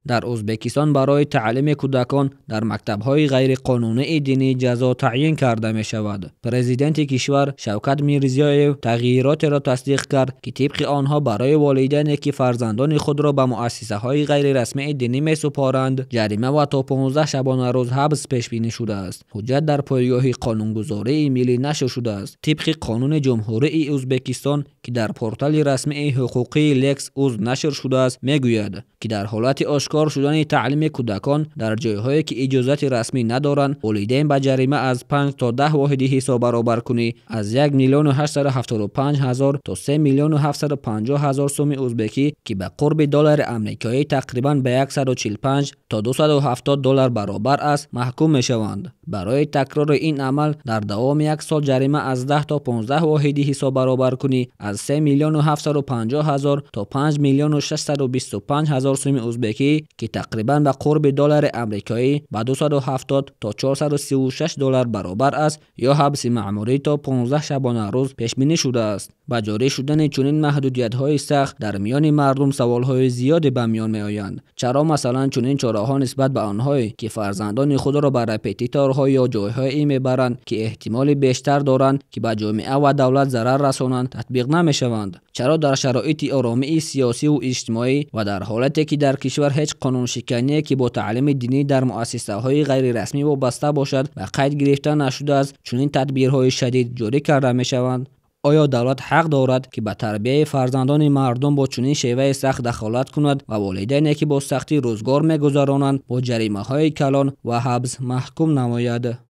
در ازبکستان برای تعلیم کودکان در مکتب‌های غیرقانونی دینی جزا تعیین کرده می‌شود. پرزیدنت کشور شوکت میرزیایف تغییرات را تصدیق کرد که طبق آنها برای والدینی که فرزندان خود را به مؤسسه‌های غیر رسمی دینی می‌سپارند جریمه و تا 15 شبانه روز حبس پیش بینی شده است. حجت در پایگاه قانونگذاری ملی نشر شده است. طبق قانون جمهوری ازبکستان که در پورتال رسمی حقوقی لکس عضو نشر شده است میگوید که در حالت آشکار شدن تعلیم کودکان در جایهایی که اجازت رسمی ندارند والدین به جریمه از 5 تا 10 واحد حساب برابر کنی از 1,875,000 تا 3,750,000 سوم ازبکی که به قرب دلار آمریکایی تقریباً به 145 تا 270 دلار برابر است محکوم میشوند. برای تکرار این عمل در دوام یک سال جریمه از 10 تا 15 واحد حساب برابر کنی از 3,750,000 تا 5,625,000 سوم ازبکی که تقریباً به قرب دلار آمریکایی به 270 تا 436 دلار برابر است یا حبس مأموری تا 15 شبانه روز پیش بینی شده است. با جاری شدن چنین محدودیت‌های سخت در میان مردم سوال‌های زیادی به میان می‌آیند. چرا مثلا چنین چاره‌ها نسبت به آنهایی که فرزندان خود را به رپتیتورها یا جای‌هایی می‌برند که احتمال بیشتر دارند که به جامعه و دولت ضرر رسانند تطبیق نمی‌شوند؟ چرا در شرایط آرامی سیاسی و اجتماعی و در حالتی که در کشور هیچ قانون شکنی که با تعلیم دینی در مؤسسه‌های غیر رسمی وابسته باشد به قید گرفته نشده است چنین تدبیرهای شدید جاری کرده می‌شوند؟ آیا دولت حق دارد که به تربیت فرزندان مردم با چنین شیوه سخت دخالت کند و والدینی که با سختی روزگار می‌گذرانند با جریمه‌های کلان و حبس محکوم نماید؟